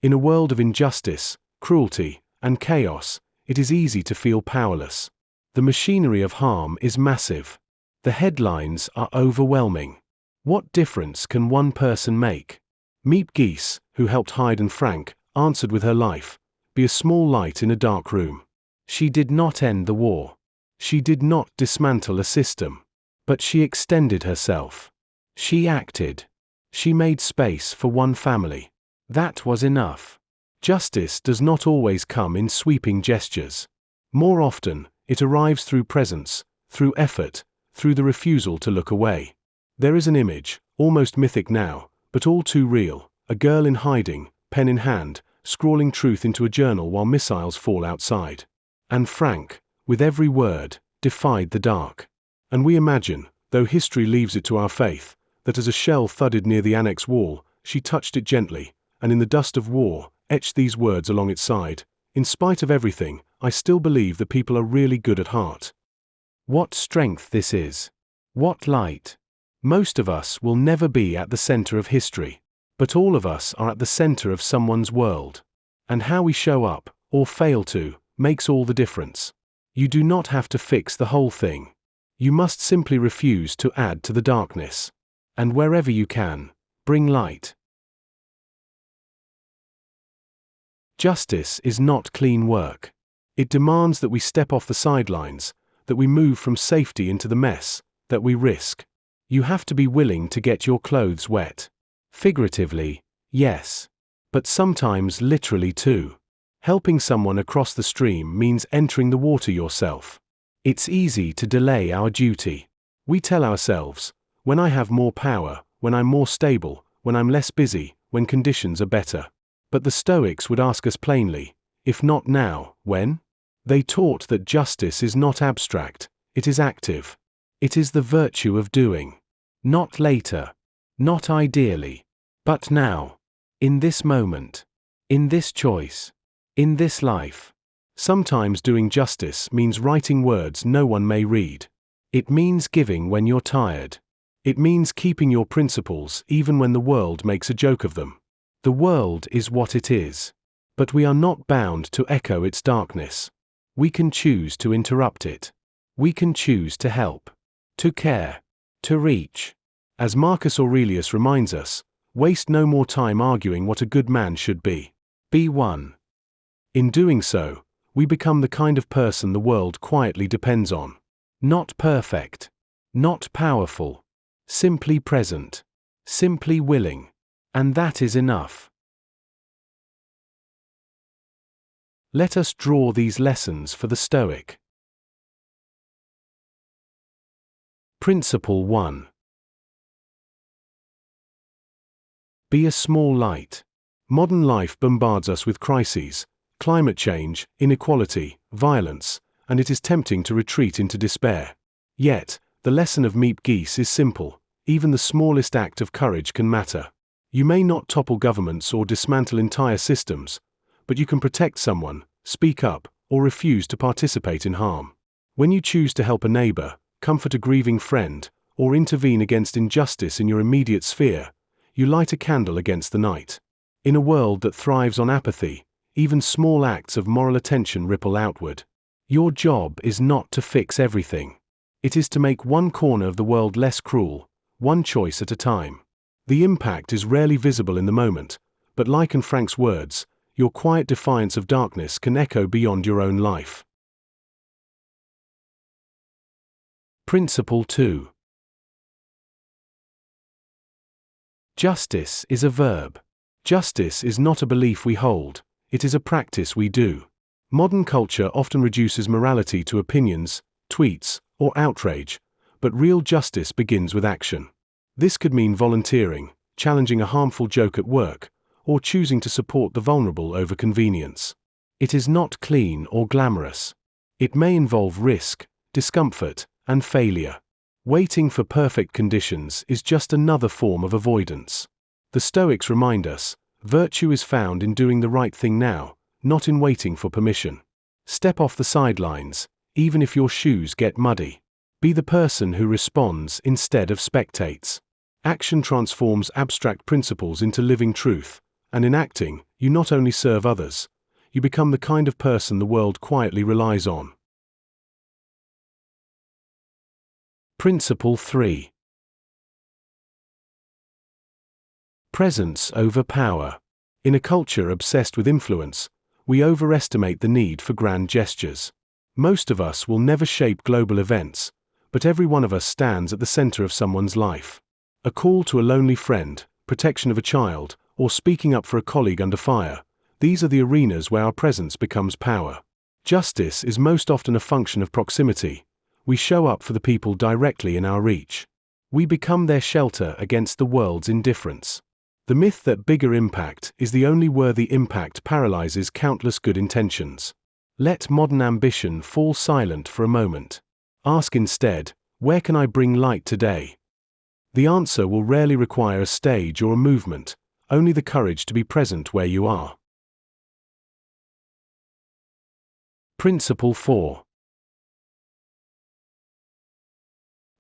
In a world of injustice, cruelty, and chaos, it is easy to feel powerless. The machinery of harm is massive. The headlines are overwhelming. What difference can one person make? Miep Gies, who helped Hyde Frank, answered with her life, "Be a small light in a dark room." She did not end the war. She did not dismantle a system. But she extended herself. She acted. She made space for one family. That was enough. Justice does not always come in sweeping gestures. More often, it arrives through presence, through effort, through the refusal to look away. There is an image, almost mythic now, but all too real, a girl in hiding, pen in hand, scrawling truth into a journal while missiles fall outside. And Frank, with every word, defied the dark. And we imagine, though history leaves it to our faith, that as a shell thudded near the annex wall, she touched it gently, and in the dust of war, etched these words along its side: "In spite of everything, I still believe that people are really good at heart." What strength this is! What light! Most of us will never be at the center of history, but all of us are at the center of someone's world. And how we show up, or fail to, makes all the difference. You do not have to fix the whole thing. You must simply refuse to add to the darkness. And wherever you can, bring light. Justice is not clean work. It demands that we step off the sidelines, that we move from safety into the mess, that we risk. You have to be willing to get your clothes wet. Figuratively, yes. But sometimes literally too. Helping someone across the stream means entering the water yourself. It's easy to delay our duty. We tell ourselves, when I have more power, when I'm more stable, when I'm less busy, when conditions are better. But the Stoics would ask us plainly, if not now, when? They taught that justice is not abstract, it is active. It is the virtue of doing. Not later. Not ideally. But now. In this moment. In this choice. In this life. Sometimes doing justice means writing words no one may read. It means giving when you're tired. It means keeping your principles even when the world makes a joke of them. The world is what it is. But we are not bound to echo its darkness. We can choose to interrupt it. We can choose to help. To care. To reach. As Marcus Aurelius reminds us, waste no more time arguing what a good man should be. Be one. In doing so, we become the kind of person the world quietly depends on. Not perfect. Not powerful. Simply present. Simply willing. And that is enough. Let us draw these lessons for the Stoic. Principle 1. Be a small light. Modern life bombards us with crises, climate change, inequality, violence, and it is tempting to retreat into despair. Yet, the lesson of Miep Gies is simple: even the smallest act of courage can matter. You may not topple governments or dismantle entire systems, but you can protect someone, speak up, or refuse to participate in harm. When you choose to help a neighbor, comfort a grieving friend, or intervene against injustice in your immediate sphere, you light a candle against the night. In a world that thrives on apathy, even small acts of moral attention ripple outward. Your job is not to fix everything. It is to make one corner of the world less cruel, one choice at a time. The impact is rarely visible in the moment, but like in Frank's words, your quiet defiance of darkness can echo beyond your own life. Principle 2. Justice is a verb. Justice is not a belief we hold, it is a practice we do. Modern culture often reduces morality to opinions, tweets, or outrage, but real justice begins with action. This could mean volunteering, challenging a harmful joke at work, or choosing to support the vulnerable over convenience. It is not clean or glamorous. It may involve risk, discomfort, and failure. Waiting for perfect conditions is just another form of avoidance. The Stoics remind us, virtue is found in doing the right thing now, not in waiting for permission. Step off the sidelines, even if your shoes get muddy. Be the person who responds instead of spectates. Action transforms abstract principles into living truth, And in acting, you not only serve others, you become the kind of person the world quietly relies on. Principle 3. Presence over power. In a culture obsessed with influence, we overestimate the need for grand gestures. Most of us will never shape global events, but every one of us stands at the center of someone's life. A call to a lonely friend, protection of a child, or speaking up for a colleague under fire, these are the arenas where our presence becomes power. Justice is most often a function of proximity. We show up for the people directly in our reach. We become their shelter against the world's indifference. The myth that bigger impact is the only worthy impact paralyzes countless good intentions. Let modern ambition fall silent for a moment. Ask instead, where can I bring light today? The answer will rarely require a stage or a movement, only the courage to be present where you are. Principle 4.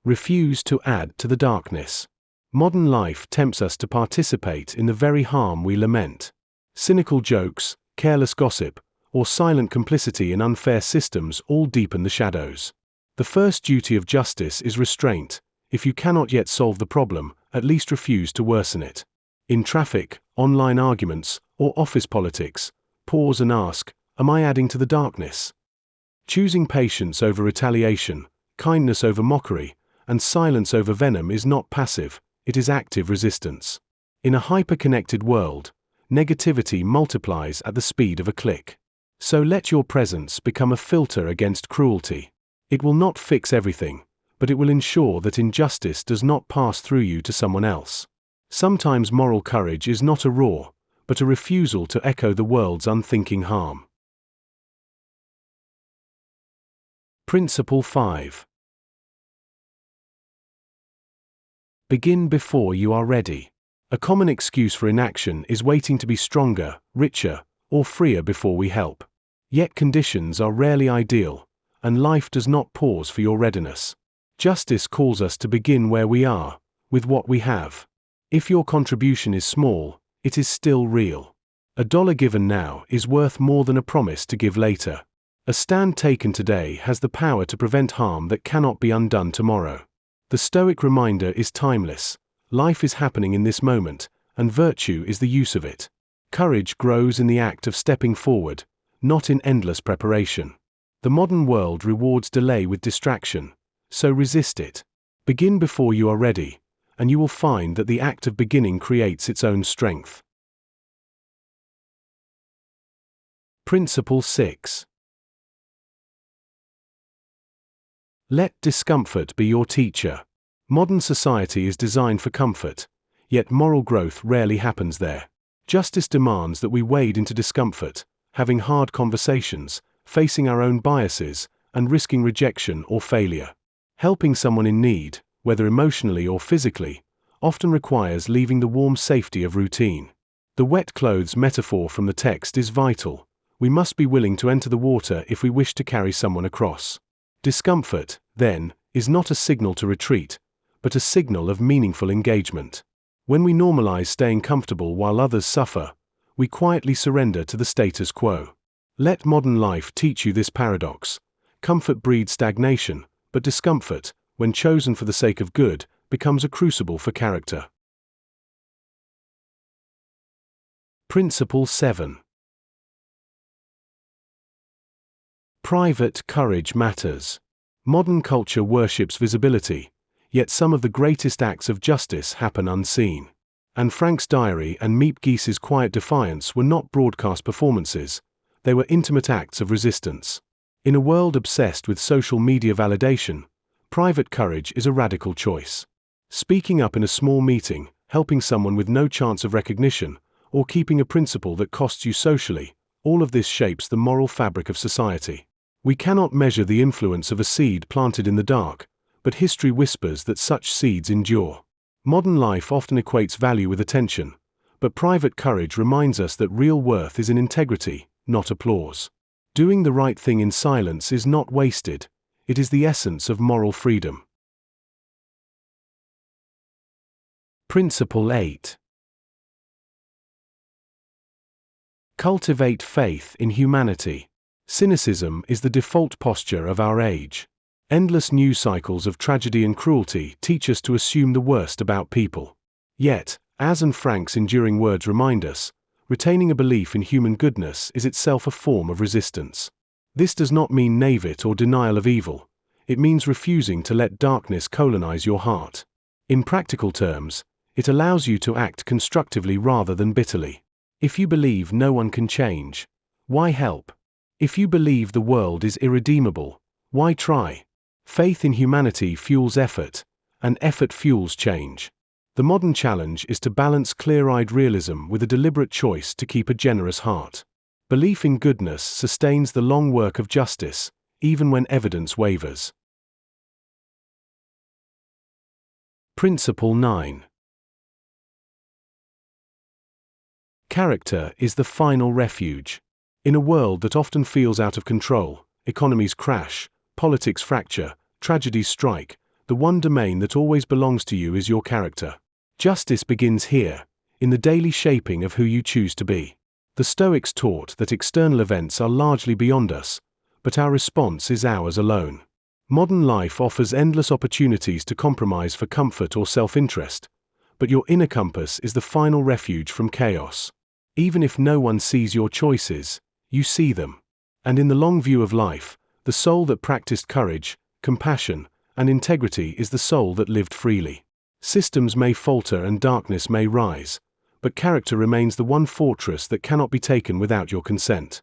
Refuse to add to the darkness. Modern life tempts us to participate in the very harm we lament. Cynical jokes, careless gossip, or silent complicity in unfair systems all deepen the shadows. The first duty of justice is restraint. If you cannot yet solve the problem, at least refuse to worsen it. In traffic, online arguments, or office politics, pause and ask, am I adding to the darkness? Choosing patience over retaliation, kindness over mockery, and silence over venom is not passive, it is active resistance. In a hyper-connected world, negativity multiplies at the speed of a click. So let your presence become a filter against cruelty. It will not fix everything, but it will ensure that injustice does not pass through you to someone else. Sometimes moral courage is not a roar, but a refusal to echo the world's unthinking harm. Principle 5. Begin before you are ready. A common excuse for inaction is waiting to be stronger, richer, or freer before we help. Yet conditions are rarely ideal, and life does not pause for your readiness. Justice calls us to begin where we are, with what we have. If your contribution is small, it is still real. $1 given now is worth more than a promise to give later. A stand taken today has the power to prevent harm that cannot be undone tomorrow. The Stoic reminder is timeless. Life is happening in this moment, and virtue is the use of it. Courage grows in the act of stepping forward, not in endless preparation. The modern world rewards delay with distraction, so resist it. Begin before you are ready, and you will find that the act of beginning creates its own strength. Principle 6. Let discomfort be your teacher. Modern society is designed for comfort, yet moral growth rarely happens there. Justice demands that we wade into discomfort, having hard conversations, facing our own biases, and risking rejection or failure. Helping someone in need, whether emotionally or physically, often requires leaving the warm safety of routine. The wet clothes metaphor from the text is vital. We must be willing to enter the water if we wish to carry someone across. Discomfort, then, is not a signal to retreat, but a signal of meaningful engagement. When we normalize staying comfortable while others suffer, we quietly surrender to the status quo. Let modern life teach you this paradox. Comfort breeds stagnation, but discomfort, when chosen for the sake of good, becomes a crucible for character. Principle 7. Private courage matters. Modern culture worships visibility, yet some of the greatest acts of justice happen unseen. Anne Frank's diary and Miep Geese's quiet defiance were not broadcast performances, they were intimate acts of resistance. In a world obsessed with social media validation, private courage is a radical choice. Speaking up in a small meeting, helping someone with no chance of recognition, or keeping a principle that costs you socially, all of this shapes the moral fabric of society. We cannot measure the influence of a seed planted in the dark, but history whispers that such seeds endure. Modern life often equates value with attention, but private courage reminds us that real worth is in integrity, not applause. Doing the right thing in silence is not wasted, it is the essence of moral freedom. Principle 8. Cultivate faith in humanity. Cynicism is the default posture of our age. Endless news cycles of tragedy and cruelty teach us to assume the worst about people. Yet, as Anne Frank's enduring words remind us, retaining a belief in human goodness is itself a form of resistance. This does not mean naivete or denial of evil. It means refusing to let darkness colonize your heart. In practical terms, it allows you to act constructively rather than bitterly. If you believe no one can change, why help? If you believe the world is irredeemable, why try? Faith in humanity fuels effort, and effort fuels change. The modern challenge is to balance clear-eyed realism with a deliberate choice to keep a generous heart. Belief in goodness sustains the long work of justice, even when evidence wavers. Principle 9. Character is the final refuge. In a world that often feels out of control, economies crash, politics fracture, tragedies strike, the one domain that always belongs to you is your character. Justice begins here, in the daily shaping of who you choose to be. The Stoics taught that external events are largely beyond us, but our response is ours alone. Modern life offers endless opportunities to compromise for comfort or self-interest, but your inner compass is the final refuge from chaos. Even if no one sees your choices, you see them. And in the long view of life, the soul that practiced courage, compassion, and integrity is the soul that lived freely. Systems may falter and darkness may rise, but character remains the one fortress that cannot be taken without your consent.